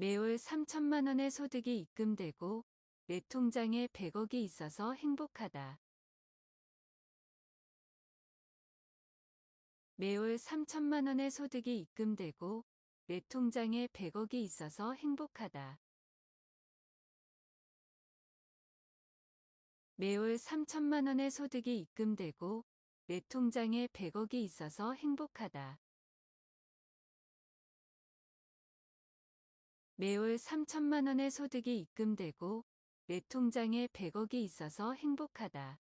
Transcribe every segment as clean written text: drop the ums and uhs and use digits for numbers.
매월 3천만 원의 소득이 입금되고 내 통장에 100억이 있어서 행복하다. 매월 3천만 원의 소득이 입금되고 내 통장에 100억이 있어서 행복하다. 매월 3천만 원의 소득이 입금되고 내 통장에 100억이 있어서 행복하다. 매월 3천만 원의 소득이 입금되고 내 통장에 100억이 있어서 행복하다.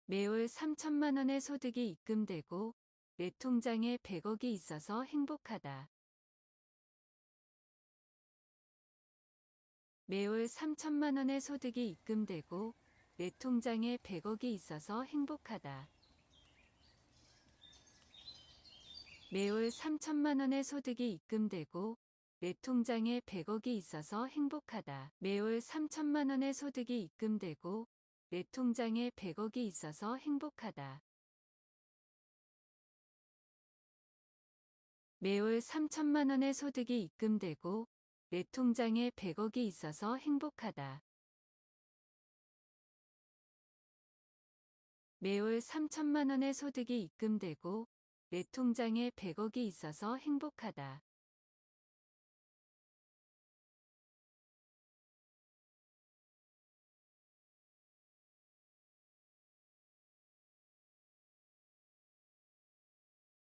매월 3천만 원의 소득이 입금되고 내 통장에 100억이 있어서 행복하다. 매월 3천만 원의 소득이 입금되고 내 통장에 100억이 있어서 행복하다. 매월 3천만 원의 소득이 입금되고 내 통장에 100억이 있어서 행복하다. 매월 3천만 원의 소득이 입금되고 내 통장에 100억이 있어서 행복하다. 매월 3천만 원의 소득이 입금되고 내 통장에 100억이 있어서 행복하다. 매월 3천만 원의 소득이 입금되고 내 통장에 100억이 있어서 행복하다.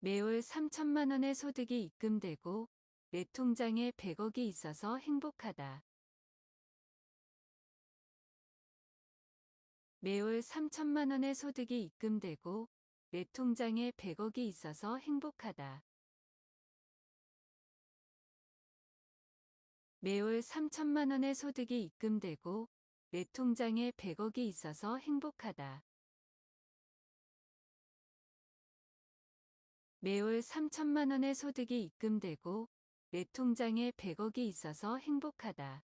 매월 3천만 원의 소득이 입금되고 내 통장에 100억이 있어서 행복하다. 매월 3천만 원의 소득이 입금되고 내 통장에 100억이 있어서 행복하다. 매월 3천만 원의 소득이 입금되고 내 통장에 100억이 있어서 행복하다. 매월 3천만 원의 소득이 입금되고 내 통장에 100억이 있어서 행복하다.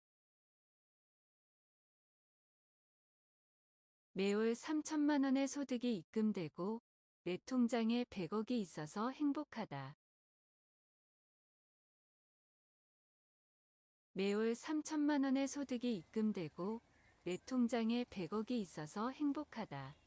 매월 3천만 원의 소득이 입금되고 내 통장에 100억이 있어서 행복하다. 매월 3천만 원의 소득이 입금되고 내 통장에 100억이 있어서 행복하다.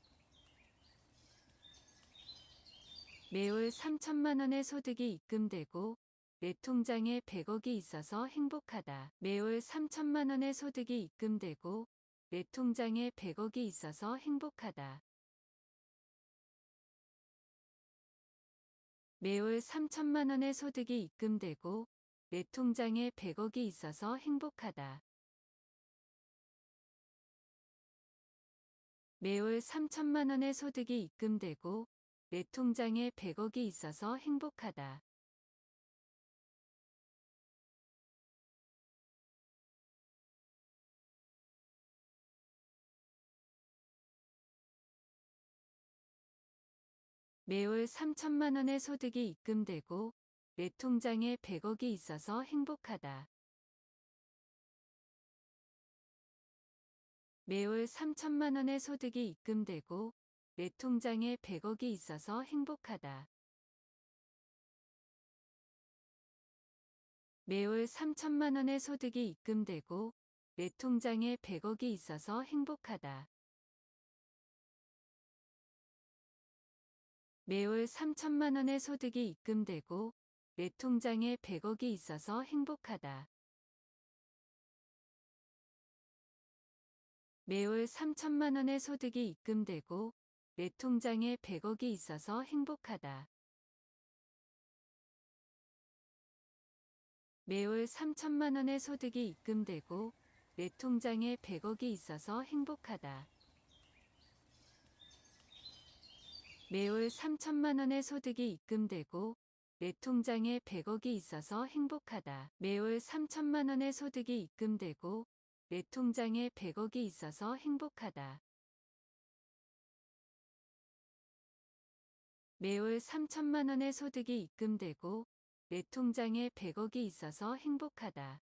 매월 3천만 원의 소득이 입금되고 내 통장에 100억이 있어서 행복하다. 매월 3천만 원의 소득이 입금되고 내 통장에 100억이 있어서 행복하다. 매월 3천만 원의 소득이 입금되고 내 통장에 100억이 있어서 행복하다. 매월 3천만 원의 소득이 입금되고 내 통장에 100억이 있어서 행복하다. 매월 3천만 원의 소득이 입금되고 내 통장에 100억이 있어서 행복하다. 매월 3천만 원의 소득이 입금되고 내 통장에 100억이 있어서 행복하다. 매월 3천만 원의 소득이 입금되고 내 통장에 100억이 있어서 행복하다. 매월 3천만 원의 소득이 입금되고 내 통장에 100억이 있어서 행복하다. 매월 3천만 원의 소득이 입금되고 내 통장에 100억이 있어서 행복하다. 매월 3천만 원의 소득이 입금되고 내 통장에 100억이 있어서 행복하다. 매월 3천만 원의 소득이 입금되고 내 통장에 100억이 있어서 행복하다. 매월 3천만 원의 소득이 입금되고 내 통장에 100억이 있어서 행복하다. 매월 3천만 원의 소득이 입금되고 내 통장에 100억이 있어서 행복하다.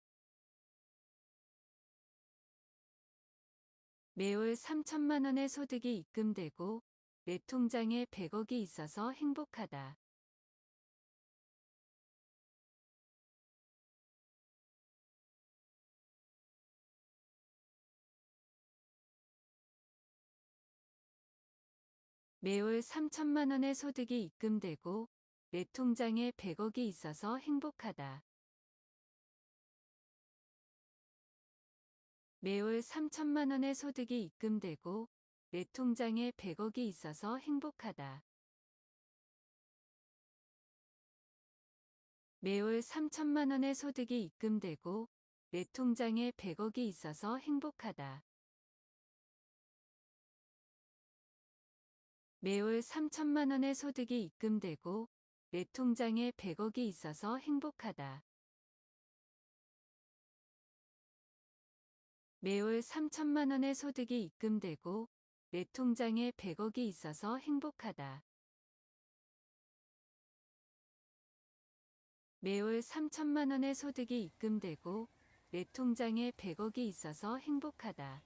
매월 3천만 원의 소득이 입금되고 내 통장에 100억이 있어서 행복하다. 매월 3천만 원의 소득이 입금되고 내 통장에 100억이 있어서 행복하다. 매월 3천만 원의 소득이 입금되고 내 통장에 100억이 있어서 행복하다. 매월 3천만 원의 소득이 입금되고 내 통장에 100억이 있어서 행복하다. 매월 3천만 원의 소득이 입금되고 내 통장에 100억이 있어서 행복하다. 매월 3천만 원의 소득이 입금되고 내 통장에 100억이 있어서 행복하다. 매월 3천만 원의 소득이 입금되고 내 통장에 100억이 있어서 행복하다.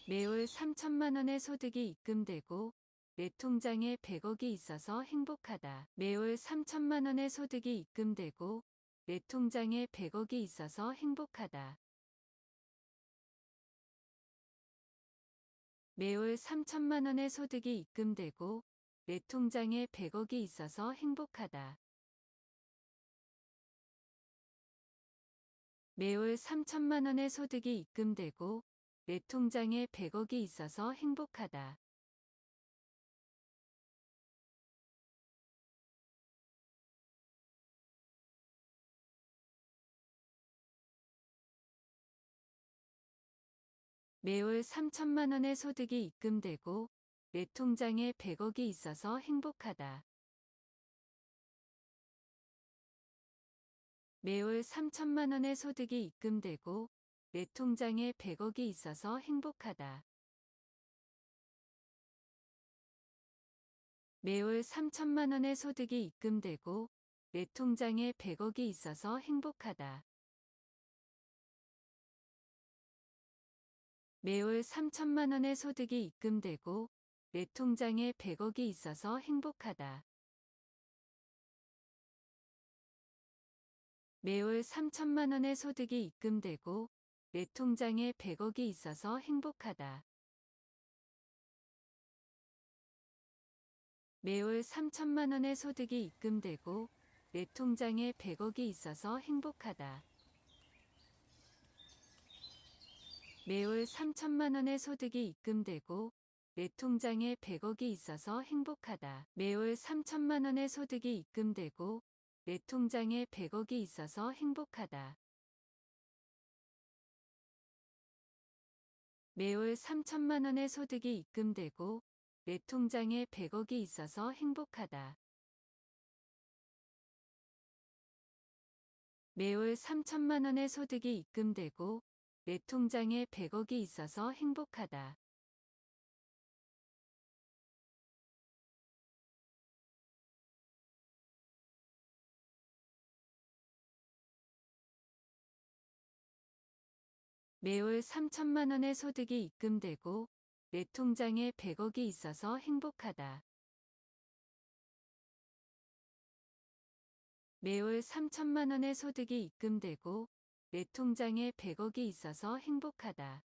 매월 3천만 원의 소득이 입금되고 내 통장에 100억이 있어서 행복하다. 매월 3천만 원의 소득이 입금되고 내 통장에 100억이 있어서 행복하다. 매월 3천만 원의 소득이 입금되고 내 통장에 100억이 있어서 행복하다. 매월 3천만 원의 소득이 입금되고 내 통장에 100억이 있어서 행복하다. 매월 3천만 원의 소득이 입금되고 내 통장에 100억이 있어서 행복하다. 매월 3천만 원의 소득이 입금되고 내 통장에 100억이 있어서 행복하다. 매월 3천만 원의 소득이 입금되고 내 통장에 100억이 있어서 행복하다. 매월 3천만 원의 소득이 입금되고 내 통장에 100억이 있어서 행복하다. 매월 3천만 원의 소득이 입금되고 내 통장에 100억이 있어서 행복하다. 매월 3천만 원의 소득이 입금되고 내 통장에 100억이 있어서 행복하다. 매월 3천만 원의 소득이 입금되고 내 통장에 100억이 있어서 행복하다. 매월 3천만 원의 소득이 입금되고 내 통장에 100억이 있어서 행복하다. 매월 3천만 원의 소득이 입금되고 내 통장에 100억이 있어서 행복하다. 매월 3천만 원의 소득이 입금되고 내 통장에 100억이 있어서 행복하다. 매월 3천만 원의 소득이 입금되고 내 통장에 100억이 있어서 행복하다. 매월 3천만 원의 소득이 입금되고 내 통장에 100억이 있어서 행복하다.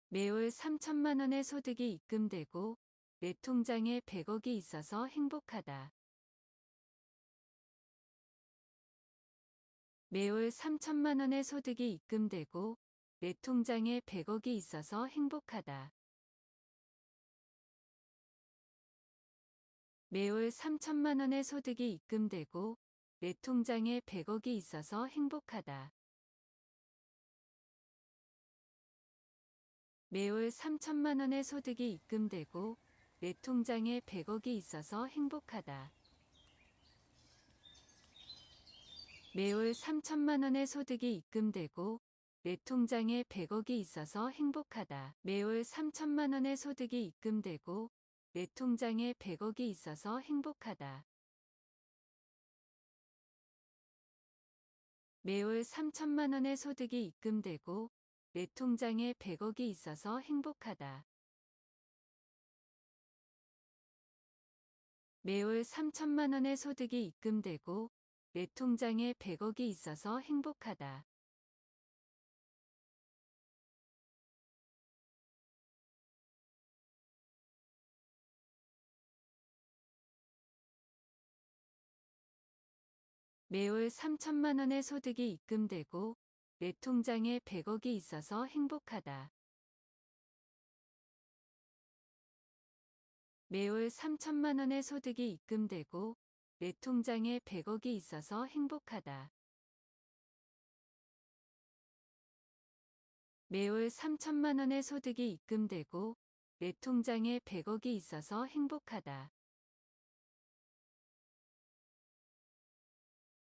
매월 3천만 원의 소득이 입금되고 내 통장에 100억이 있어서 행복하다. 매월 3천만 원의 소득이 입금되고 내 통장에 100억이 있어서 행복하다. 매월 3천만 원의 소득이 입금되고 내 통장에 100억이 있어서 행복하다. 매월 3천만 원의 소득이 입금되고 내 통장에 100억이 있어서 행복하다. 매월 3천만 원의 소득이 입금되고 내 통장에 100억이 있어서 행복하다. 매월 3천만 원의 소득이 입금되고 내 통장에 100억이 있어서 행복하다. 매월 3천만 원의 소득이 입금되고 내 통장에 100억이 있어서 행복하다. 매월 3천만 원의 소득이 입금되고 내 통장에 100억이 있어서 행복하다. 매월 3천만 원의 소득이 입금되고 내 통장에 100억이 있어서 행복하다. 매월 3천만 원의 소득이 입금되고 내 통장에 100억이 있어서 행복하다. 매월 3천만 원의 소득이 입금되고 내 통장에 100억이 있어서 행복하다.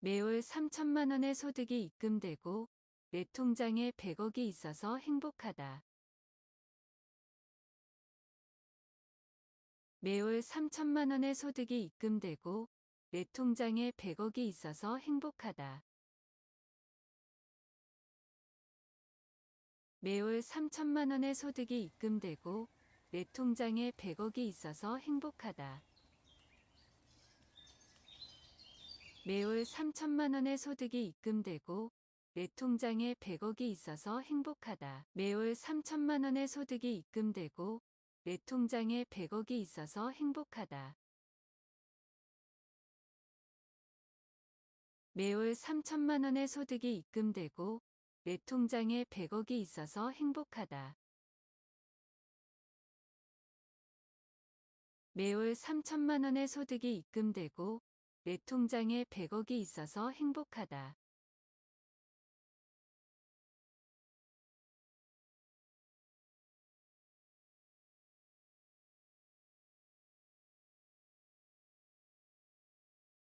매월 3천만 원의 소득이 입금되고 내 통장에 100억이 있어서 행복하다. 매월 3천만 원의 소득이 입금되고 내 통장에 100억이 있어서 행복하다. 매월 3천만 원의 소득이 입금되고 내 통장에 100억이 있어서 행복하다. 매월 3천만 원의 소득이 입금되고 내 통장에 100억이 있어서 행복하다. 매월 3천만 원의 소득이 입금되고 내 통장에 100억이 있어서 행복하다. 매월 3천만 원의 소득이 입금되고 내 통장에 100억이 있어서 행복하다. 매월 3천만 원의 소득이 입금되고 내 통장에 100억이 있어서 행복하다.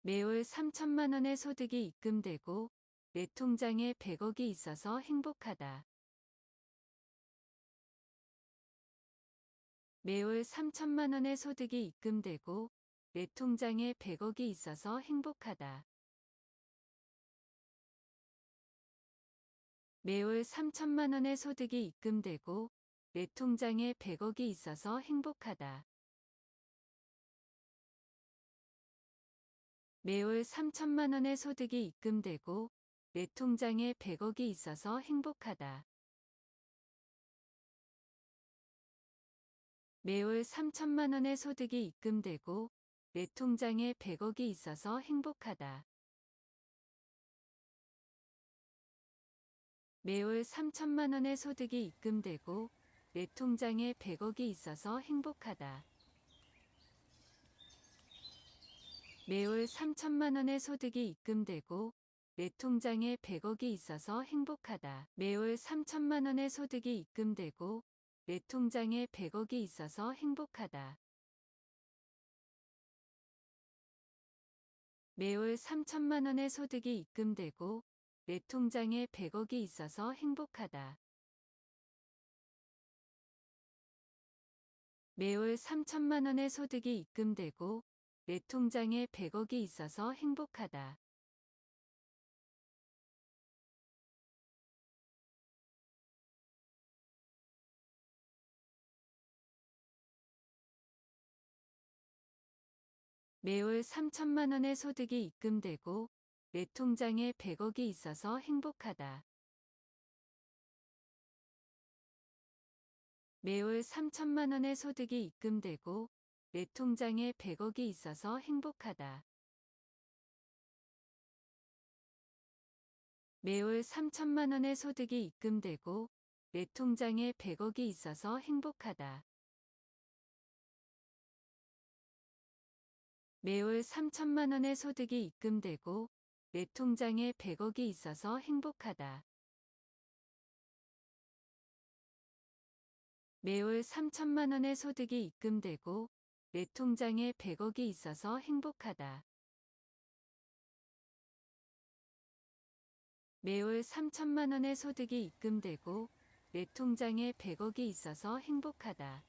매월 3천만 원의 소득이 입금되고 내 통장에 100억이 있어서 행복하다. 매월 3천만 원의 소득이 입금되고 내 통장에 100억이 있어서 행복하다. 매월 3천만 원의 소득이 입금되고 내 통장에 100억이 있어서 행복하다. 매월 3천만 원의 소득이 입금되고 내 통장에 100억이 있어서 행복하다. 매월 3천만 원의 소득이 입금되고 내 통장에 100억이 있어서 행복하다. 매월 3천만 원의 소득이 입금되고 내 통장에 100억이 있어서 행복하다. 매월 3천만 원의 소득이 입금되고 내 통장에 100억이 있어서 행복하다. 매월 3천만 원의 소득이 입금되고 내 통장에 100억이 있어서 행복하다. 매월 3천만 원의 소득이 입금되고 내 통장에 100억이 있어서 행복하다. 매월 3천만 원의 소득이 입금되고 내 통장에 100억이 있어서 행복하다. 매월 3천만 원의 소득이 입금되고 내 통장에 100억이 있어서 행복하다. 매월 3천만 원의 소득이 입금되고 내 통장에 100억이 있어서 행복하다. 매월 3천만 원의 소득이 입금되고 내 통장에 100억이 있어서 행복하다. 매월 3천만 원의 소득이 입금되고 내 통장에 100억이 있어서 행복하다. 매월 3천만 원의 소득이 입금되고 내 통장에 100억이 있어서 행복하다. 매월 3천만 원의 소득이 입금되고 내 통장에 100억이 있어서 행복하다.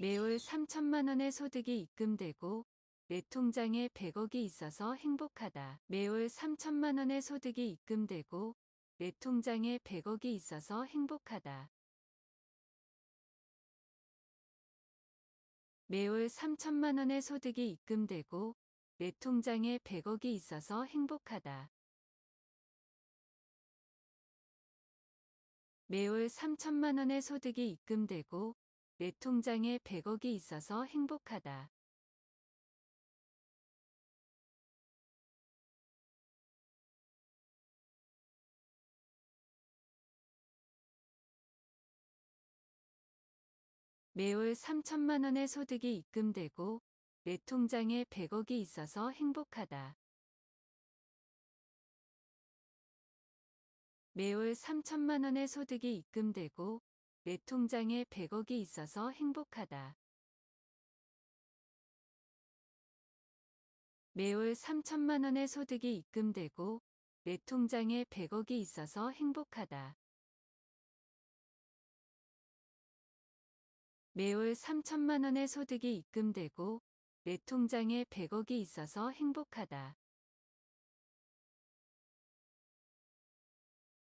매월 3천만 원의 소득이 입금되고 내 통장에 100억이 있어서 행복하다. 매월 3천만 원의 소득이 입금되고 내 통장에 100억이 있어서 행복하다. 매월 3천만 원의 소득이 입금되고 내 통장에 100억이 있어서 행복하다. 매월 3천만 원의 소득이 입금되고 내 통장에 100억이 있어서 행복하다. 매월 3천만 원의 소득이 입금되고 내 통장에 100억이 있어서 행복하다. 매월 3천만 원의 소득이 입금되고 내 통장에 100억이 있어서 행복하다. 매월 3천만 원의 소득이 입금되고 내 통장에 100억이 있어서 행복하다. 매월 3천만 원의 소득이 입금되고 내 통장에 100억이 있어서 행복하다.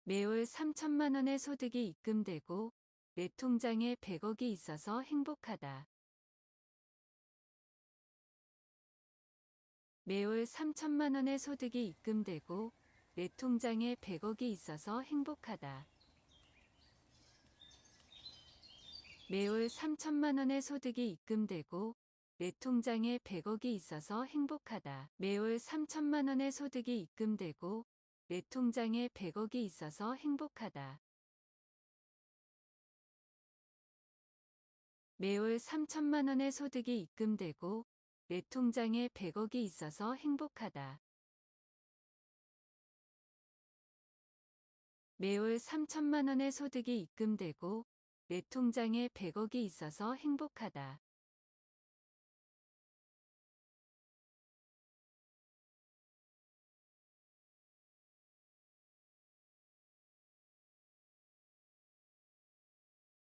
매월 3천만 원의 소득이 입금되고 내 통장에 100억이 있어서 행복하다. 매월 3천만 원의 소득이 입금되고 내 통장에 100억이 있어서 행복하다. 매월 3천만 원의 소득이 입금되고 내 통장에 100억이 있어서 행복하다. 매월 3천만 원의 소득이 입금되고 내 통장에 100억이 있어서 행복하다. 매월 3천만 원의 소득이 입금되고 내 통장에 100억이 있어서 행복하다. 매월 3천만 원의 소득이 입금되고 내 통장에 100억이 있어서 행복하다.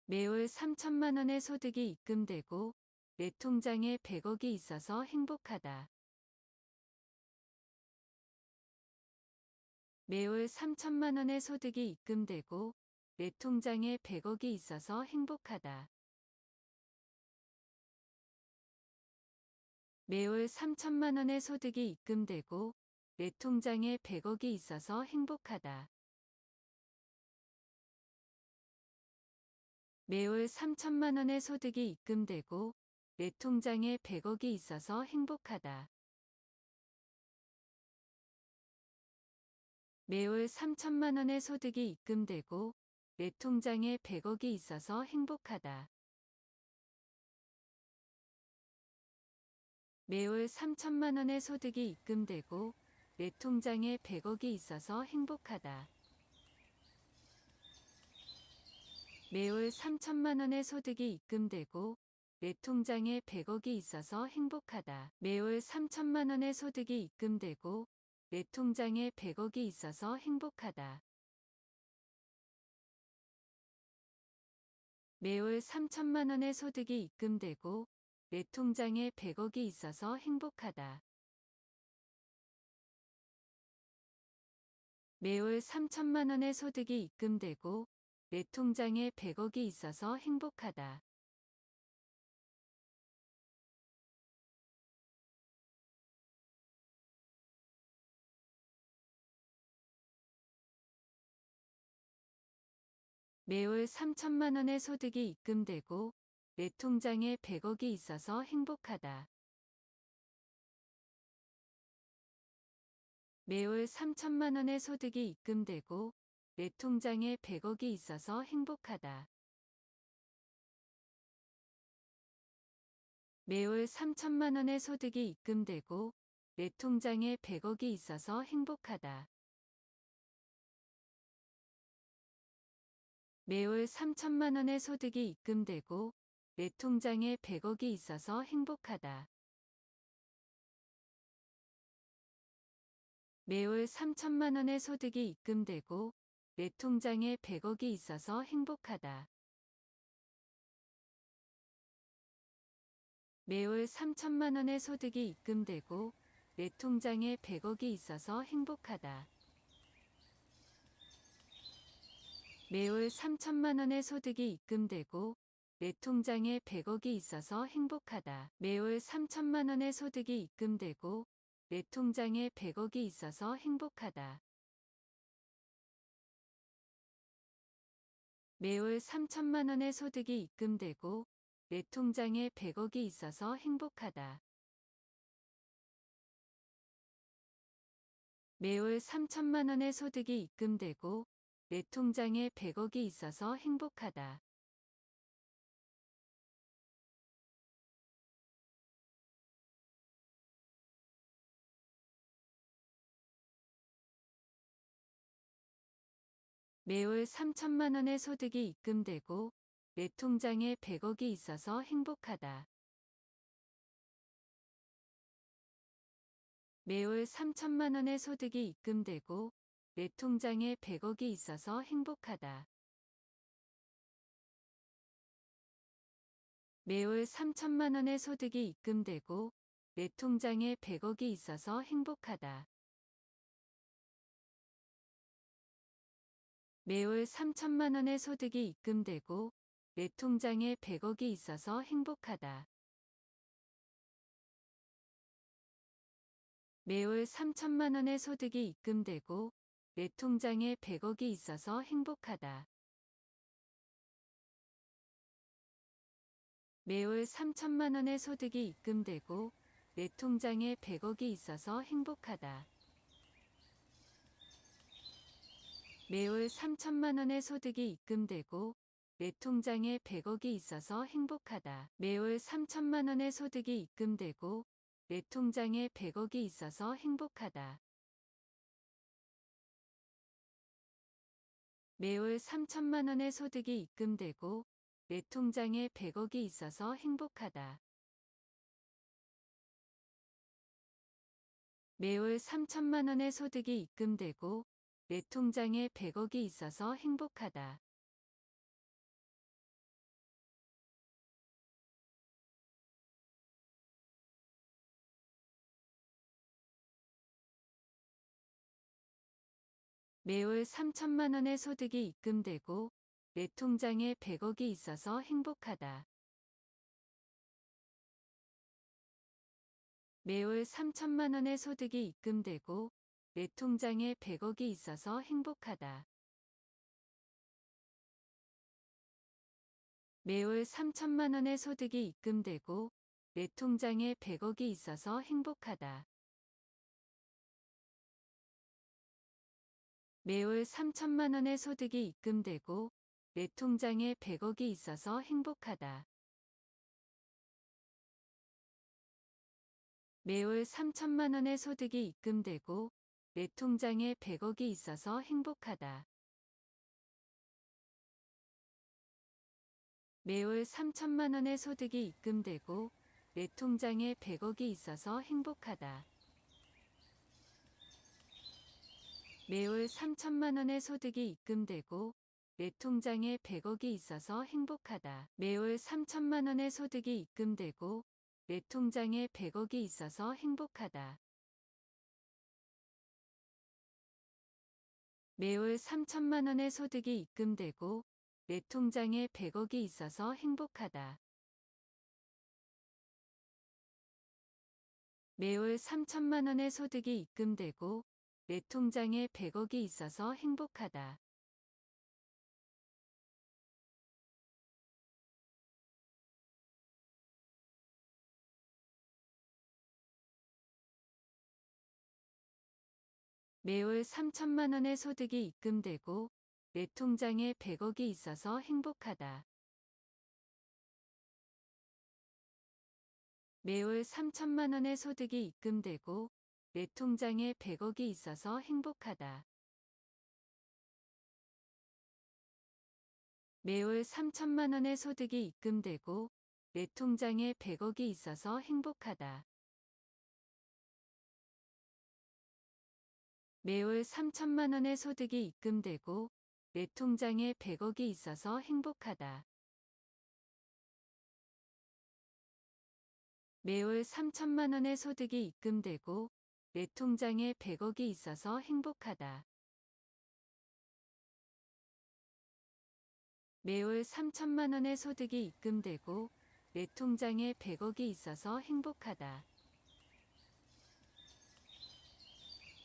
매월 3천만 원의 소득이 입금되고 내 통장에 100억이 있어서 행복하다. 매월 3천만 원의 소득이 입금되고 내 통장에 100억이 있어서 행복하다. 매월 3천만 원의 소득이 입금되고 내 통장에 100억이 있어서 행복하다. 매월 3천만 원의 소득이 입금되고 내 통장에 100억이 있어서 행복하다. 매월 3천만 원의 소득이 입금되고 내 통장에 100억이 있어서 행복하다. 매월 3천만 원의 소득이 입금되고 내 통장에 100억이 있어서 행복하다. 매월 3천만 원의 소득이 입금되고 내 통장에 100억이 있어서 행복하다. 매월 3천만 원의 소득이 입금되고 내 통장에 100억이 있어서 행복하다. 매월 3천만 원의 소득이 입금되고 내 통장에 100억이 있어서 행복하다. 매월 3천만 원의 소득이 입금되고 내 통장에 100억이 있어서 행복하다. 매월 3천만 원의 소득이 입금되고 내 통장에 100억이 있어서 행복하다. 매월 3천만 원의 소득이 입금되고 내 통장에 100억이 있어서 행복하다. 매월 3천만 원의 소득이 입금되고 내 통장에 100억이 있어서 행복하다. 매월 3천만 원의 소득이 입금되고 내 통장에 100억이 있어서 행복하다. 매월 3천만 원의 소득이 입금되고 내 통장에 100억이 있어서 행복하다. 매월 3천만 원의 소득이 입금되고 내 통장에 100억이 있어서 행복하다. 매월 3천만 원의 소득이 입금되고 내 통장에 100억이 있어서 행복하다. 매월 3천만 원의 소득이 입금되고 내 통장에 100억이 있어서 행복하다. 매월 3천만 원의 소득이 입금되고 내 통장에 100억이 있어서 행복하다. 매월 3천만 원의 소득이 입금되고 내 통장에 100억이 있어서 행복하다. 매월 3천만 원의 소득이 입금되고 내 통장에 100억이 있어서 행복하다. 매월 3천만 원의 소득이 입금되고 내 통장에 100억이 있어서 행복하다. 매월 3천만 원의 소득이 입금되고 내 통장에 100억이 있어서 행복하다. 매월 3천만 원의 소득이 입금되고 내 통장에 100억이 있어서 행복하다. 매월 3천만 원의 소득이 입금되고 내 통장에 100억이 있어서 행복하다. 매월 3천만 원의 소득이 입금되고 내 통장에 100억이 있어서 행복하다. 매월 3천만 원의 소득이 입금되고 내 통장에 100억이 있어서 행복하다. 매월 3천만 원의 소득이 입금되고 내 통장에 100억이 있어서 행복하다. 매월 3천만 원의 소득이 입금되고 내 통장에 100억이 있어서 행복하다. 매월 3천만 원의 소득이 입금되고 내 통장에 100억이 있어서 행복하다. 매월 3천만 원의 소득이 입금되고 내 통장에 100억이 있어서 행복하다. 매월 3천만 원의 소득이 입금되고 내 통장에 100억이 있어서 행복하다. 매월 3천만 원의 소득이 입금되고 내 통장에 100억이 있어서 행복하다. 매월 3천만 원의 소득이 입금되고 내 통장에 100억이 있어서 행복하다. 매월 3천만 원의 소득이 입금되고 내 통장에 100억이 있어서 행복하다. 매월 3천만 원의 소득이 입금되고 내 통장에 100억이 있어서 행복하다. 매월 3천만 원의 소득이 입금되고 내 통장에 100억이 있어서 행복하다. 매월 3천만 원의 소득이 입금되고 내 통장에 100억이 있어서 행복하다. 매월 3천만 원의 소득이 입금되고 내 통장에 100억이 있어서 행복하다. 매월 3천만 원의 소득이 입금되고 내 통장에 100억이 있어서 행복하다. 매월 3천만 원의 소득이 입금되고 내 통장에 100억이 있어서 행복하다. 매월 3천만 원의 소득이 입금되고 내 통장에 100억이 있어서 행복하다. 매월 3천만 원의 소득이 입금되고 내 통장에 100억이 있어서 행복하다. 매월 3천만 원의 소득이 입금되고 내 통장에 100억이 있어서 행복하다. 매월 3천만 원의 소득이 입금되고 내 통장에 100억이 있어서 행복하다. 매월 3천만 원의 소득이 입금되고 내 통장에 100억이 있어서 행복하다.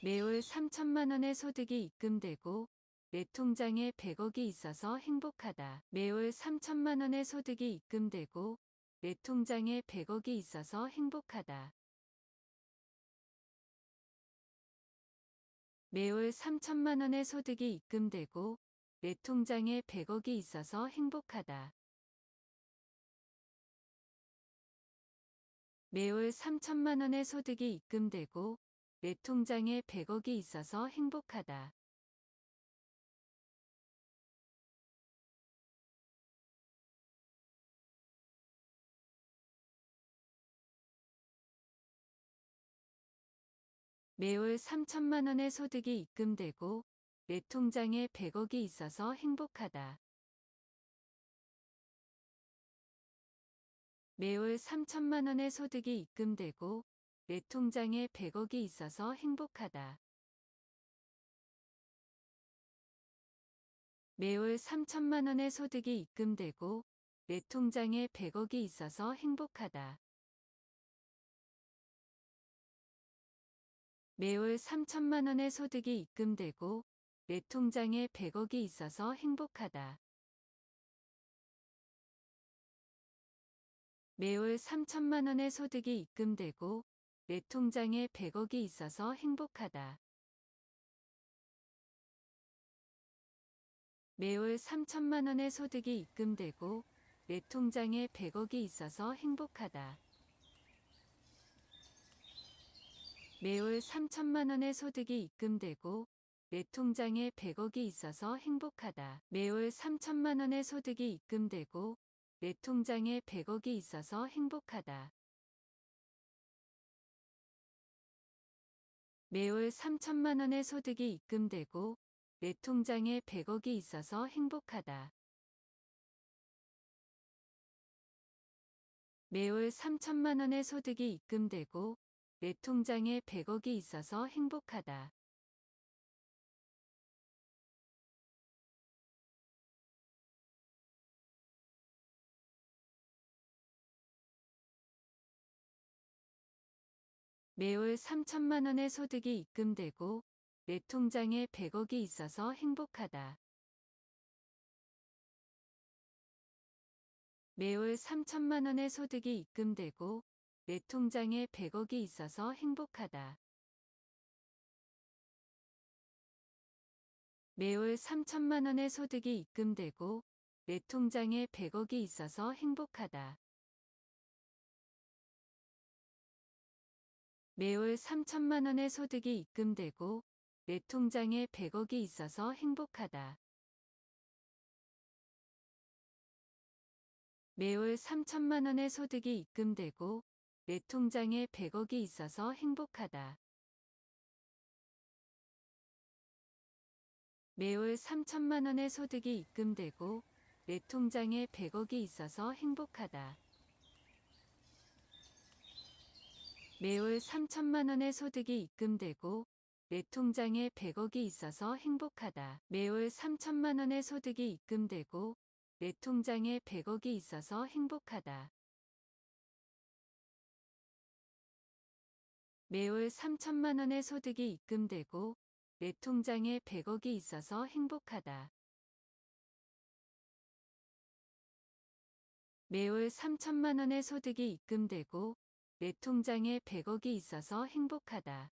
매월 3천만 원의 소득이 입금되고 내 통장에 100억이 있어서 행복하다. 매월 3천만 원의 소득이 입금되고 내 통장에 100억이 있어서 행복하다. 매월 3천만 원의 소득이 입금되고 내 통장에 100억이 있어서 행복하다. 매월 3천만 원의 소득이 입금되고 내 통장에 100억이 있어서 행복하다. 매월 3천만 원의 소득이 입금되고 내 통장에 100억이 있어서 행복하다. 매월 3천만 원의 소득이 입금되고 내 통장에 100억이 있어서 행복하다. 매월 3천만 원의 소득이 입금되고 내 통장에 100억이 있어서 행복하다. 매월 3천만 원의 소득이 입금되고 내 통장에 100억이 있어서 행복하다. 매월 3천만 원의 소득이 입금되고 내 통장에 100억이 있어서 행복하다. 매월 3천만 원의 소득이 입금되고 내 통장에 100억이 있어서 행복하다. 매월 3천만 원의 소득이 입금되고 내 통장에 100억이 있어서 행복하다. 매월 3천만 원의 소득이 입금되고 내 통장에 100억이 있어서 행복하다. 매월 3천만 원의 소득이 입금되고 내 통장에 100억이 있어서 행복하다. 매월 3천만 원의 소득이 입금되고 내 통장에 100억이 있어서 행복하다. 매월 3천만 원의 소득이 입금되고 내 통장에 100억이 있어서 행복하다. 매월 3천만 원의 소득이 입금되고 내 통장에 100억이 있어서 행복하다. 매월 3천만 원의 소득이 입금되고 내 통장에 100억이 있어서 행복하다. 매월 3천만 원의 소득이 입금되고 내 통장에 100억이 있어서 행복하다. 매월 3천만 원의 소득이 입금되고 내 통장에 100억이 있어서 행복하다. 매월 3천만 원의 소득이 입금되고 내 통장에 100억이 있어서 행복하다. 매월 3천만 원의 소득이 입금되고 내 통장에 100억이 있어서 행복하다. 매월 3천만 원의 소득이 입금되고 내 통장에 100억이 있어서 행복하다. 매월 3천만 원의 소득이 입금되고 내 통장에 100억이 있어서 행복하다. 매월 3천만 원의 소득이 입금되고 내 통장에 100억이 있어서 행복하다.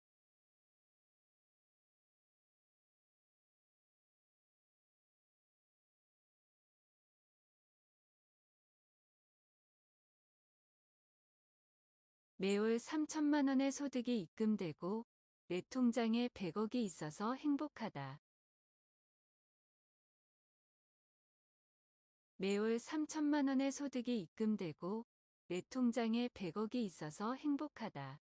매월 3천만 원의 소득이 입금되고 내 통장에 100억이 있어서 행복하다. 매월 3천만 원의 소득이 입금되고 내 통장에 100억이 있어서 행복하다.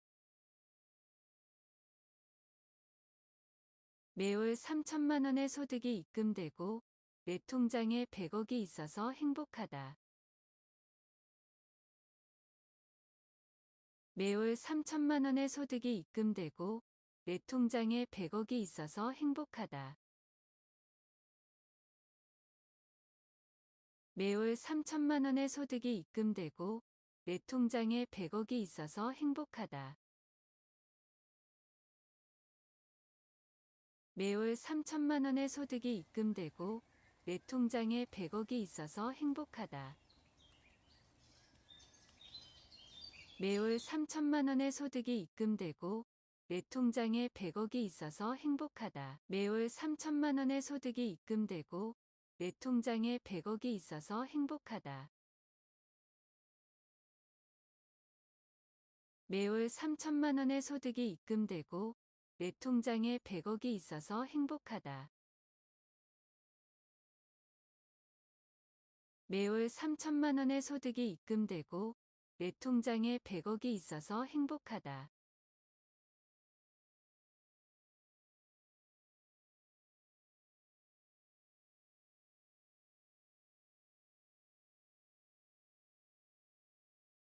매월 3천만 원의 소득이 입금되고 내 통장에 100억이 있어서 행복하다. 매월 3천만 원의 소득이 입금되고 내 통장에 100억이 있어서 행복하다. 매월 3천만 원의 소득이 입금되고 내 통장에 100억이 있어서 행복하다. 매월 3천만 원의 소득이 입금되고 내 통장에 100억이 있어서 행복하다. 매월 3천만 원의 소득이 입금되고 내 통장에 100억이 있어서 행복하다. 매월 3천만 원의 소득이 입금되고 내 통장에 100억이 있어서 행복하다. 매월 3천만 원의 소득이 입금되고 내 통장에 100억이 있어서 행복하다. 매월 3천만 원의 소득이 입금되고 내 통장에 100억이 있어서 행복하다.